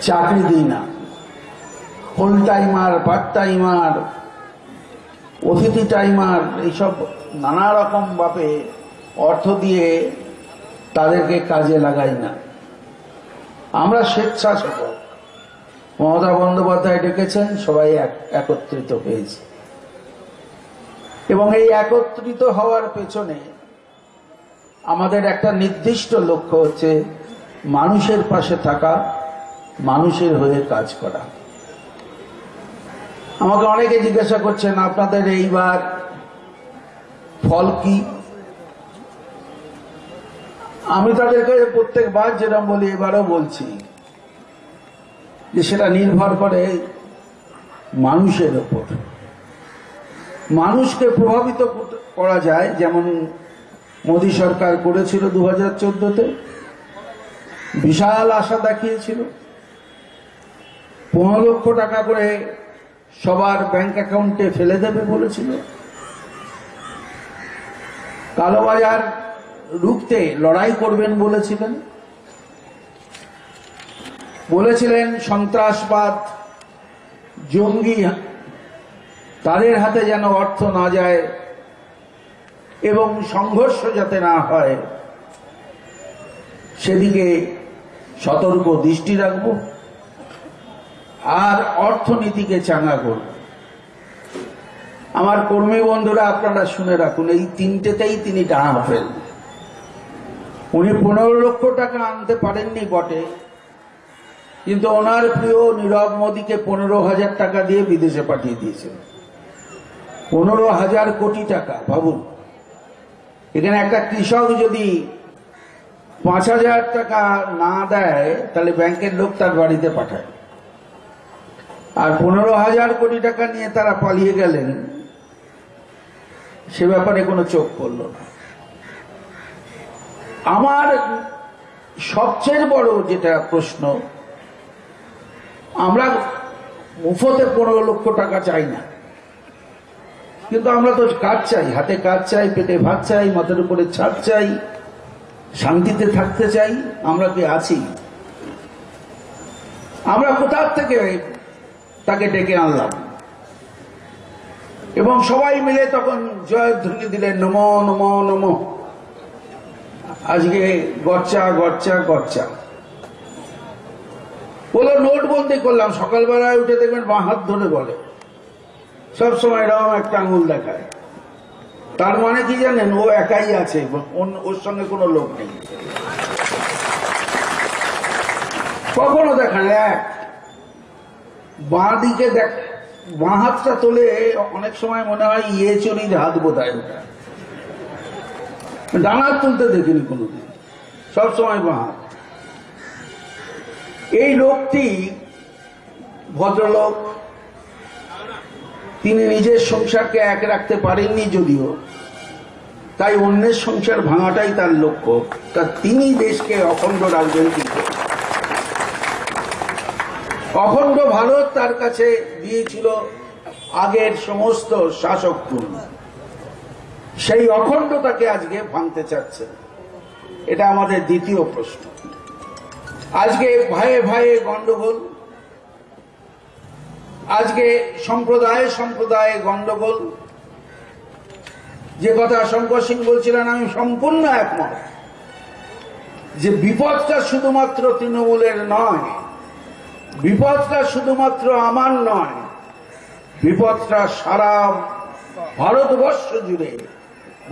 চাকরি দিই না, ফুল টাইমার, পার্ট টাইমার, অতিথি টাইমার, এইসব নানা রকম ভাবে অর্থ দিয়ে তাদেরকে কাজে লাগাই না। আমরা স্বেচ্ছাসেবক। মমতা বন্দ্যোপাধ্যায় ডেকেছেন, সবাই একত্রিত হয়েছে এবং এই একত্রিত হওয়ার পেছনে আমাদের একটা নির্দিষ্ট লক্ষ্য হচ্ছে মানুষের পাশে থাকা, মানুষের হয়ে কাজ করা। আমাকে অনেকে জিজ্ঞাসা করছেন আপনাদের এইবার ফল কি। আমি তাদেরকে প্রত্যেকবার যেরকম বলি এবারও বলছি যে সেটা নির্ভর করে মানুষের উপর। মানুষকে প্রভাবিত করা যায়, যেমন মোদী সরকার করেছিল 2014-তে, বিশাল আশা দেখিয়েছিল, 15 লক্ষ টাকা করে সবার ব্যাংক অ্যাকাউন্টে ফেলে দেবে বলেছিল, কালোবাজার রুখতে লড়াই করবেন বলেছিলেন সন্ত্রাসবাদ, জঙ্গি তাদের হাতে যেন অর্থ না যায় এবং সংঘর্ষ যাতে না হয় সেদিকে সতর্ক দৃষ্টি রাখব আর অর্থনীতিকে চাঙ্গা করব। আমার কর্মী বন্ধুরা আপনারা শুনে রাখুন, এই তিনটেতেই তিনি ডানা ফেলবেন। উনি 15 লক্ষ টাকা আনতে পারেননি বটে, কিন্তু ওনার প্রিয় নীরব মোদীকে 15,000 টাকা দিয়ে বিদেশে পাঠিয়ে দিয়েছেন। 15,000 কোটি টাকা। ভাবুন, এখানে একটা কৃষক যদি 5,000 টাকা না দেয় তাহলে ব্যাংকের লোক তার বাড়িতে পাঠায়, আর 15,000 কোটি টাকা নিয়ে তারা পালিয়ে গেলেন, সে ব্যাপারে কোনো চোখ পড়ল না। আমার সবচেয়ে বড় যেটা প্রশ্ন, আমরা মুফতে 15 লক্ষ টাকা চাই না, কিন্তু আমরা তো কাজ চাই, হাতে কাজ চাই, পেটে ভাত চাই, মাথার উপরে ছাদ চাই, শান্তিতে থাকতে চাই। আমরা কি আছি? আমরা কোথা থেকে তাকে ডেকে আনলাম এবং সবাই মিলে তখন জয়ধ্বনি দিলেন, নমো নমো নমো। আজকে গচ্চা গচ্চা গচ্চা বলে নোটবন্দি করলাম। সকালবেলায় উঠে দেখবেন বাঁ হাত ধরে বলে, সবসময় এরকম একটা আঙুল দেখায়। তার মানে কি জানেন? ও একাই আছে, ওর সঙ্গে কোনো লোক নেই। কখনো দেখান এক বাঁ দিকে দেখ, বাঁ হাতটা তোলে, অনেক সময় মনে হয় চুরির হাত বোধহয় ওটা। ডান হাত তুলতে দেখিনি কোনোদিন, সবসময় বাঁ হাত। এই লোকটি ভদ্রলোক, তিনি নিজের সংসারকে এক রাখতে পারেননি যদিও, তাই অন্যের সংসার ভাঙাটাই তার লক্ষ্য। তা তিনি দেশকে অখণ্ড রাখবেন কি করে? অখণ্ড ভারত তার কাছে দিয়েছিল আগের সমস্ত শাসককুল, সেই অখণ্ডতাকে আজকে ভাঙতে চাচ্ছে। এটা আমাদের দ্বিতীয় প্রশ্ন। আজকে ভাইয়ে ভাইয়ে গন্ডগোল, আজকে সম্প্রদায়ে সম্প্রদায়ে গন্ডগোল। যে কথা শঙ্কর সিং বলছিলেন, আমি সম্পূর্ণ একমত যে বিপদটা শুধুমাত্র তৃণমূলের নয়, বিপদটা শুধুমাত্র আমার নয়, বিপদটা সারা ভারতবর্ষ জুড়ে।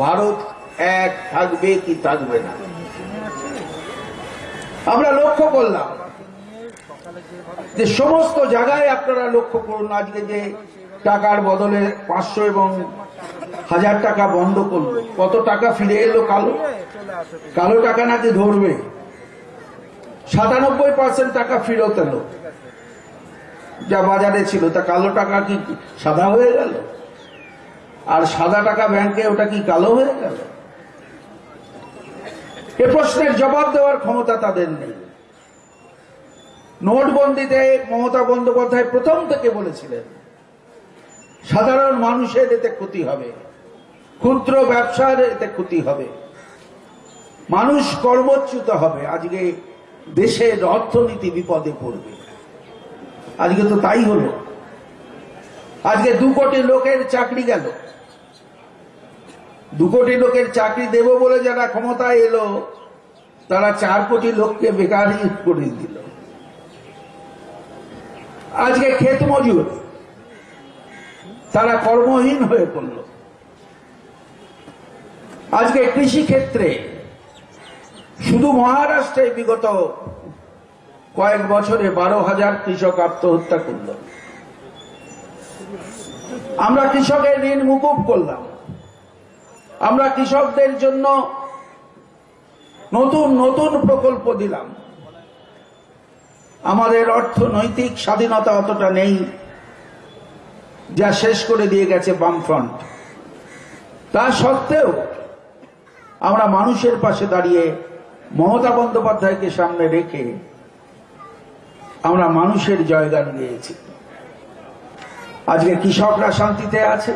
ভারত এক থাকবে কি থাকবে না? আমরা লক্ষ্য করলাম যে সমস্ত জায়গায়, আপনারা লক্ষ্য করুন, আজকে যে টাকার বদলে 500 এবং 1000 টাকা বন্ধ করলো, কত টাকা ফিরে এলো? কালো টাকা নাকি ধরবে? 97% টাকা ফেরত এলো যা বাজারে ছিল। তা কালো টাকা কি সাদা হয়ে গেল? আর সাদা টাকা ব্যাংকে, ওটা কি কালো হয়ে গেল? এ প্রশ্নের জবাব দেওয়ার ক্ষমতা তাদের নেই। নোটবন্দিতে মমতা বন্দ্যোপাধ্যায় প্রথম থেকে বলেছিলেন সাধারণ মানুষের এতে ক্ষতি হবে, ক্ষুদ্র ব্যবসার এতে ক্ষতি হবে, মানুষ কর্মচ্যুত হবে। আজকে দেশের অর্থনীতি বিপদে পড়বে। আজকে তো তাই হলো। আজকে 2 কোটি লোকের চাকরি গেল। 2 কোটি লোকের চাকরি দেব বলে যারা ক্ষমতায় এলো তারা 4 কোটি লোককে বেকারই করে দিল। আজকে ক্ষেত মজুর তারা কর্মহীন হয়ে পড়ল। আজকে কৃষি ক্ষেত্রে শুধু মহারাষ্ট্রে বিগত কয়েক বছরে 12,000 কৃষক আত্মহত্যা করল। আমরা কৃষকের ঋণ মুকুব করলাম। আমরা কৃষকদের জন্য নতুন নতুন প্রকল্প দিলাম। আমাদের অর্থনৈতিক স্বাধীনতা অতটা নেই যা শেষ করে দিয়ে গেছে বামফ্রন্ট। তা সত্ত্বেও আমরা মানুষের পাশে দাঁড়িয়ে মমতা বন্দ্যোপাধ্যায়কে সামনে রেখে আমরা মানুষের জয়গান গেয়েছি। আজকে কৃষকরা শান্তিতে আছে,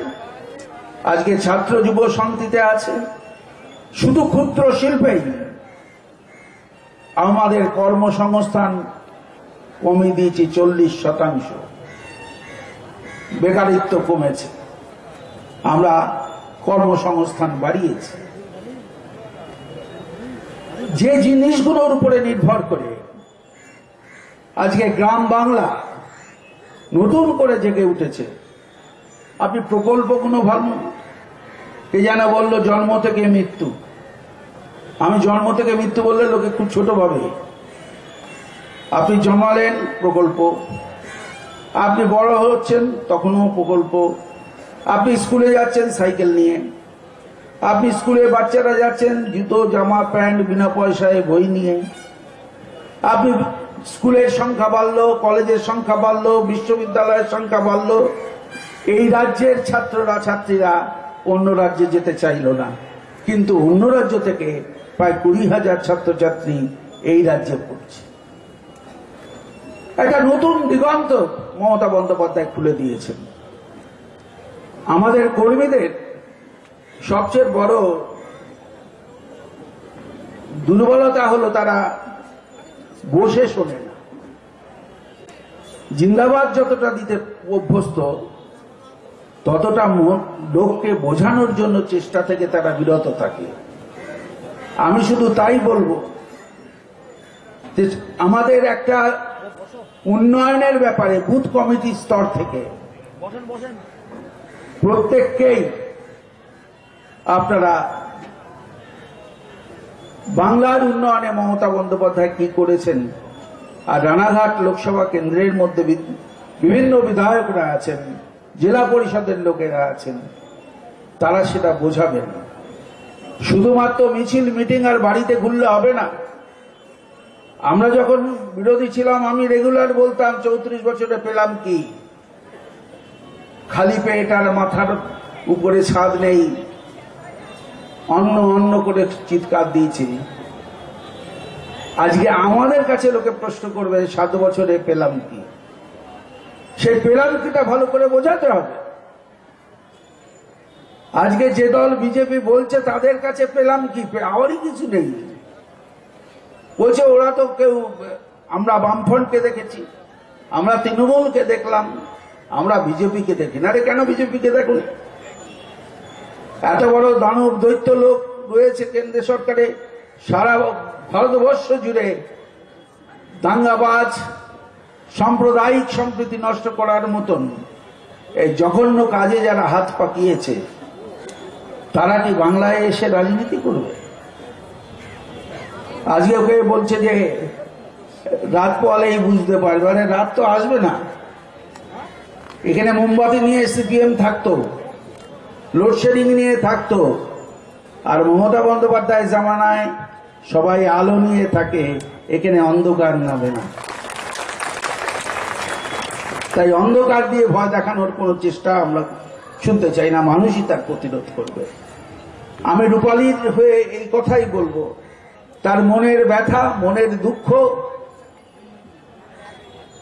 আজকে ছাত্র যুব শান্তিতে আছে। শুধু ক্ষুদ্র শিল্পেই আমাদের কর্মসংস্থান কমিয়ে দিয়েছি 40%। বেকারিত্ব কমেছে, আমরা কর্মসংস্থান বাড়িয়েছি। যে জিনিসগুলোর উপরে নির্ভর করে আজকে গ্রাম বাংলা নতুন করে জেগে উঠেছে। আপনি প্রকল্পগুলো ভাবুন। কে যেন বললো জন্ম থেকে মৃত্যু। আমি জন্ম থেকে মৃত্যু বললে লোকে খুব ছোট ভাবে। আপনি জন্মালেন প্রকল্প, আপনি বড় হচ্ছেন তখনও প্রকল্প, আপনি স্কুলে যাচ্ছেন সাইকেল নিয়ে, আপনি স্কুলে বাচ্চারা যাচ্ছেন জুতো জামা প্যান্ট বিনা পয়সায় বই নিয়ে, আপনি স্কুলের সংখ্যা বাড়লো, কলেজের সংখ্যা বাড়লো, বিশ্ববিদ্যালয়ের সংখ্যা বাড়লো। এই রাজ্যের ছাত্ররা ছাত্রীরা অন্য রাজ্যে যেতে চাইল না, কিন্তু অন্য রাজ্য থেকে প্রায় 20,000 ছাত্রছাত্রী এই রাজ্যে পড়ছে। একটা নতুন দিগন্ত মমতা বন্দ্যোপাধ্যায় খুলে দিয়েছেন। আমাদের কর্মীদের সবচেয়ে বড় দুর্বলতা হলো তারা বসে শোনে না। জিন্দাবাদ যতটা দিতে অভ্যস্ত ততটা লোককে বোঝানোর জন্য চেষ্টা থেকে তারা বিরত থাকে। আমি শুধু তাই বলবো যে আমাদের একটা উন্নয়নের ব্যাপারে বুথ কমিটি স্তর থেকে প্রত্যেককেই আপনারা বাংলার উন্নয়নে মমতা বন্দ্যোপাধ্যায় কি করেছেন, আর রানাঘাট লোকসভা কেন্দ্রের মধ্যে বিভিন্ন বিধায়করা আছেন, জেলা পরিষদের লোকেরা আছেন, তারা সেটা বোঝাবেন। শুধুমাত্র মিছিল মিটিং আর বাড়িতে ঘুরলে হবে না। আমরা যখন বিরোধী ছিলাম আমি রেগুলার বলতাম 34 বছরে পেলাম কি, খালি পেট আর মাথার উপরে ছাদ নেই, অন্য অন্য করে চিৎকার দিয়েছি। আজকে আমাদের কাছে লোকে প্রশ্ন করবে 7 বছরে পেলাম কি, সেই পেলাম কিটা ভালো করে বোঝাতে হবে। আজকে যে দল বিজেপি বলছে তাদের কাছে পেলাম কি, আমারই কিছু নেই বলছে। ওরা তো কেউ, আমরা বামফ্রন্টকে দেখেছি, আমরা তৃণমূলকে দেখলাম, আমরা বিজেপিকে দেখি না। আরে কেন বিজেপিকে দেখুন? এত বড় দানব দৈত্য লোক রয়েছে কেন্দ্র সরকারে, সারা ভারতবর্ষ জুড়ে দাঙ্গাবাজ, সাম্প্রদায়িক সম্প্রীতি নষ্ট করার মতন এই জঘন্য কাজে যারা হাত পাকিয়েছে তারা কি বাংলায় এসে রাজনীতি করবে? আজকে ওকে বলছে যে রাত পোয়ালেই বুঝতে পারবে। আরে রাত তো আসবে না। এখানে মোমবাতি নিয়ে সিপিএম থাকতো, লোডশেডিং নিয়ে থাকতো, আর মমতা বন্দ্যোপাধ্যায় জামানায় সবাই আলো নিয়ে থাকে, এখানে অন্ধকার নামে না। তাই অন্ধকার দিয়ে ভয় দেখানোর কোনো চেষ্টা আমরা শুনতে চাই না। মানুষই তার প্রতিরোধ করবে। আমি রূপালীর হয়ে এই কথাই বলবো, তার মনের ব্যথা, মনের দুঃখ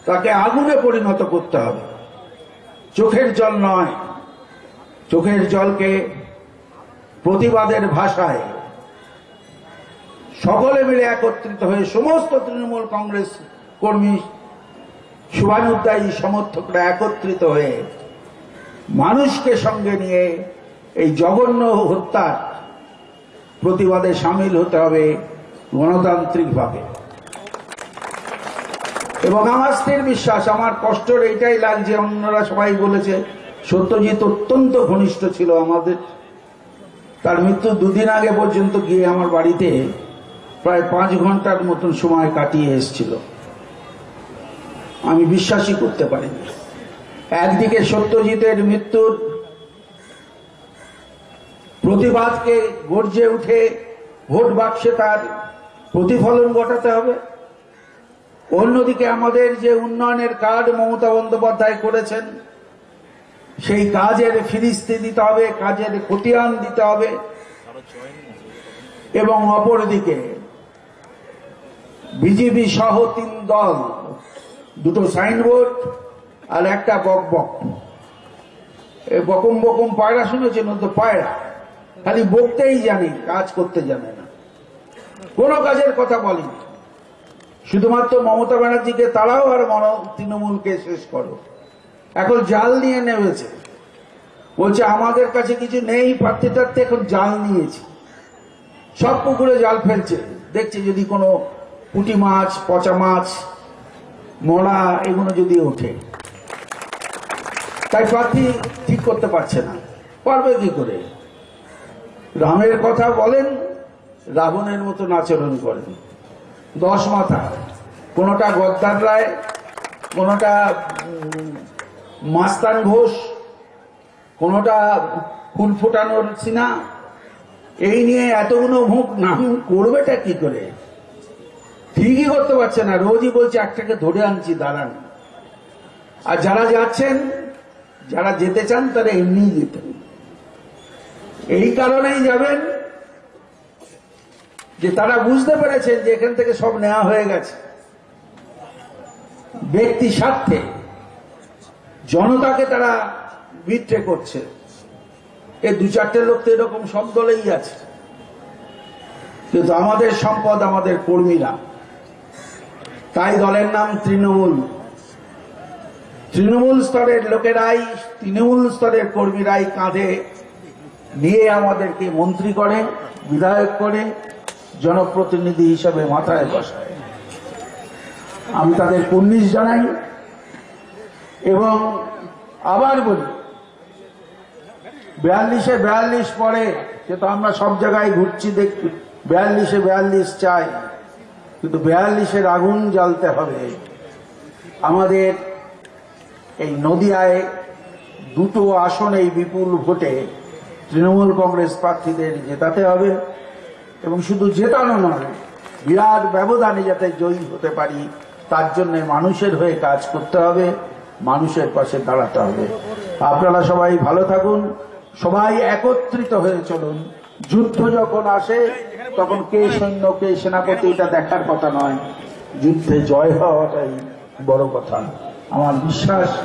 তাকে আগুনে পরিণত করতে হবে, চোখের জল নয়। চোখের জলকে প্রতিবাদের ভাষায় সকলে মিলে একত্রিত হয়ে সমস্ত তৃণমূল কংগ্রেস কর্মী শুভানুধ্যায়ী সমর্থকরা একত্রিত হয়ে মানুষকে সঙ্গে নিয়ে এই জঘন্য হত্যার প্রতিবাদে সামিল হতে হবে গণতান্ত্রিকভাবে। এবং আমার স্থির বিশ্বাস, আমার কষ্টের এইটাই লাগছে, অন্যরা সবাই বলেছে সত্যজিৎ অত্যন্ত ঘনিষ্ঠ ছিল আমাদের। তার মৃত্যু দুদিন আগে পর্যন্ত গিয়ে আমার বাড়িতে প্রায় 5 ঘন্টার মতন সময় কাটিয়ে এসেছিল। আমি বিশ্বাসই করতে পারিনি। একদিকে সত্যজিতের মৃত্যুর প্রতিবাদকে গর্জে উঠে ভোট বাক্সে তার প্রতিফলন ঘটাতে হবে, অন্যদিকে আমাদের যে উন্নয়নের কাজ মমতা বন্দ্যোপাধ্যায় করেছেন সেই কাজের ফিরিস্তি দিতে হবে, কাজের খতিয়ান দিতে হবে। এবং অপরদিকে বিজেপি সহ 3 দল, 2টো সাইনবোর্ড আর একটা বকবক। বকম বকম পায়রা শুনেছেন? তো পায়রা খালি বকতেই জানে, কাজ করতে জানে না, কোনো কাজের কথা বলেনি। শুধুমাত্র মমতা ব্যানার্জিকে তাড়াও আর তৃণমূলকে শেষ করো। এখন জাল নিয়ে নেমেছে, বলছে আমাদের কাছে কিছু নেই, পারতে টারতে এখন জাল নিয়েছে, সব পুকুরে জাল ফেলছে, দেখছে যদি কোনো পুঁটি মাছ, পচা মাছ, মরা এগুলো যদি ওঠে। তাই প্রার্থী ঠিক করতে পারছে না, পারবে কি করে? রামের কথা বলেন, রাবণের মতন আচরণ করেন। 10 মাথা, কোনোটা গদ্দার রায়, কোনোটা মাস্তান ঘোষ, কোনোটা ফুল ফোটানোর সিনা। এই নিয়ে এতগুলো মুখ নাম করবেটা কি করে? ঠিকই করতে পারছে না। রোজই বলছে একটাকে ধরে আনছি, দাঁড়ান। আর যারা যাচ্ছেন, যারা যেতে চান তারা এমনিই যেতেন। এই কারণেই যাবেন যে তারা বুঝতে পেরেছেন যে এখান থেকে সব নেওয়া হয়ে গেছে। ব্যক্তি স্বার্থে জনতাকে তারা বিট্রে করছে। এই 2-4টে লোক তো এরকম সব দলেই আছে, কিন্তু আমাদের সম্পদ আমাদের কর্মীরা। তাই দলের নাম তৃণমূল। তৃণমূল স্তরের লোকেরাই, তৃণমূল স্তরের কর্মীরাই কাঁধে নিয়ে আমাদেরকে মন্ত্রী করে, বিধায়ক করে, জনপ্রতিনিধি হিসাবে মাথায় বসায়। আমি তাদের কুর্নিশ জানাই এবং আবার বলি, 42-এ 42 পরে, সে তো আমরা সব জায়গায় ঘুরছি দেখি, 42-এ 42 চাই, কিন্তু 42-এর আগুন জ্বালতে হবে। আমাদের এই নদিয়ায় 2টো আসনে এই বিপুল ভোটে তৃণমূল কংগ্রেস প্রার্থীদের জেতাতে হবে, এবং শুধু জেতানো নয়, বিরাট ব্যবধানে যাতে জয়ী হতে পারি তার জন্য মানুষের হয়ে কাজ করতে হবে, মানুষের পাশে দাঁড়াতে হবে। আপনারা সবাই ভালো থাকুন, সবাই একত্রিত হয়ে চলুন। যুদ্ধ যখন আসে তখন কে সৈন্য কে সেনাপতি এটা দেখার কথা নয়, যুদ্ধে জয় হওয়াটাই বড় কথা। আমার বিশ্বাস